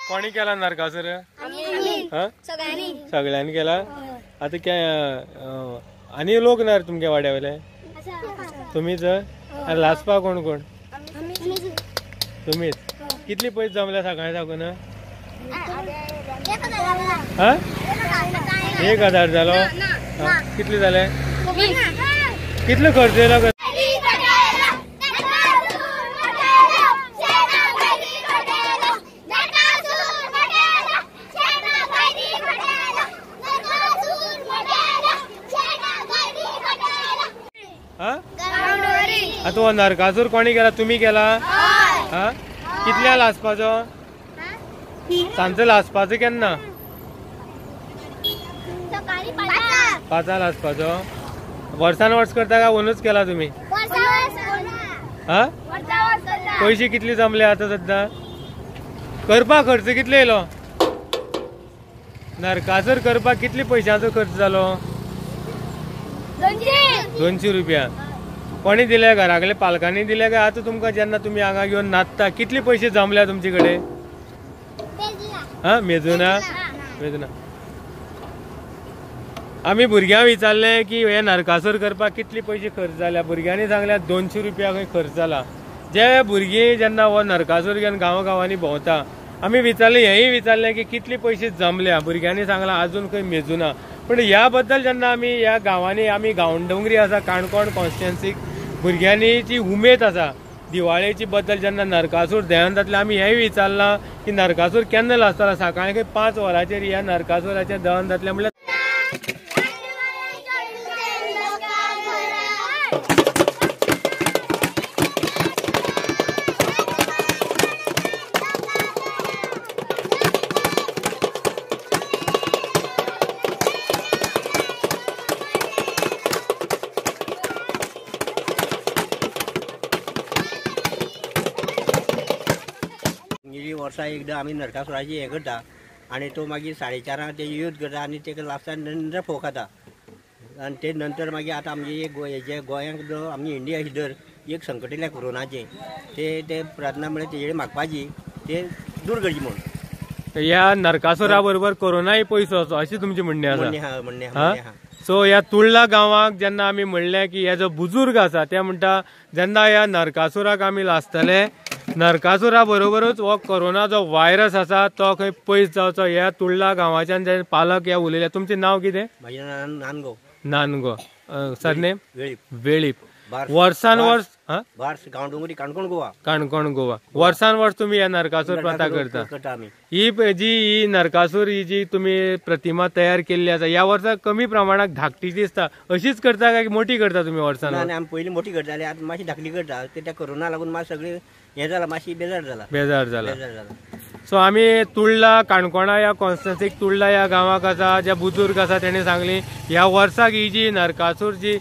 कोणी केला नरकासूर? सगळ्यांनी केला. आता काय आणि लोक ना तुमच्या वाड्यावले? तुम्हीच? आणि लासपा कोण कोण? तुम्हीच. कितली पैसे जमल्या सकाळी साकून? 1000 झालो. कितले झाले? कितले खर्च येयलो? तो नरकासूर कोणी केला? तुम्ही केला? कितल्या लासपाचो? सांजो लासपाचो केन्ना? 5 लासपाचो. वर्सान वर्स करता का ओनूच केला तुम्ही? पैसे कितले जमले आता सध्या? करपा खर्च कितले येयलो? नरकासूर करपाक कितले पैशांचो खर्च जालो? 200 रुपया. कोणी दिले? घराकडे पालकांनी दिले का? आता तुमका जेन्ना तुम्ही हांगा घेऊन नाचता कितले पैसे जमल्या तुमचे कडे? मेजुना. आम्ही भुरग्यांक विचारले की हे नरकासूर करपाक कितले पैसे खर्च जाल्या. भुरग्यांनी सांगल्या 200 रुपया खंय खर्च जाला. जे भुरगीं जेन्ना हो नरकासूर घेवन गांवांनी भोंवता आम्ही विचारले, हेही विचारले की कितले पैसे जमल्या. भुरग्यांनी सांगला अजून खंय मेजुना. पण ह्या बद्दल जेन्ना आम्ही ह्या गांवांनी आम्ही गांवडोंगरी आसा काणकोण कॉन्स्टिट्युएन्सीक भुरग्यांनी जी उमेद आसा दिवाळेची बद्दल जेन्ना नरकासूर दहन जातले आम्ही हेंय विचारला की नरकासूर केन्ना लासतलो. सकाळी 5 वरांचेर ह्या नरकासुराचें दहन जातलें म्हणल्यार वर्सा एकदा आम्ही नरकासुराची हे करता आणि तो मागीर 4:30 ते युद्ध करता आणि ते लास्टान नंतर फोग खाता. आणि ते नंतर मागीर आता आमचे जे गोंयांक जो आमची इंडिया भितर एक संकट येयलें कोरोनाचे ते प्रार्थना म्हळ्यार तेजे मागपाची ते दूर करची म्हणून. ह्या नरकासुरा बरोबर कोरोनाय पयसो अशी तुमची म्हणणी आसा? म्हणणे. सो ह्या तुळला गांवाक जेन्ना आमी म्हणलें की हे जो बुजुर्ग आसा ते म्हणटा जेन्ना ह्या नरकासुराक आमी लासतले नरकासुरा बरोबरच हो कोरोना जो व्हायरस आसा तो खंय पयस जावचो. ह्या तुळला गांवाच्यान जे पालक ह्या उलयल्या. तुमचें नांव कितें? नानगो. सरनेम? वेळीप. वर्सान वर्स काणकोण गोवा. वर्सान वर्स तुम्ही ह्या नरकासूर प्रथा करता. ही नरकासूर ही जी तुम्ही प्रतिमा तयार केल्ली आसा ह्या वर्सा कमी प्रमाणात धाकटी दिसता. अशीच करता काय मोठी करता तुम्ही वर्सान? आमी पयलीं मोठी करताले आतां मातशी धाकली करता. त्या कोरोना लागून मातशें सगळें हे जाला मातशी बेजार जाला. सो आम्ही तुळला काणकोणा या कॉन्स्टिट्युएन्सीक तुळला या गांवाक आसा ज्या बुजुर्ग आसा तेणी सांगली ह्या वर्साक ही जी नरकासूर जी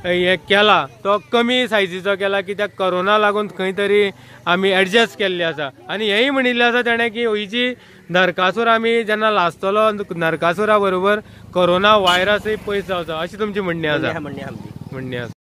हे केला तो कमी सायजीचो केला कित्याक कोरोना लागून खंय तरी आमी एडजस्ट केल्ले आसा. आणि हेंय म्हणिल्लें आसा तेणें की ही जी नरकासूर आमी जेन्ना लासतलो नरकासुरा बरोबर कोरोना व्हायरसय पयस जावचो अशी तुमची म्हणणी आसा? म्हणणी आसा.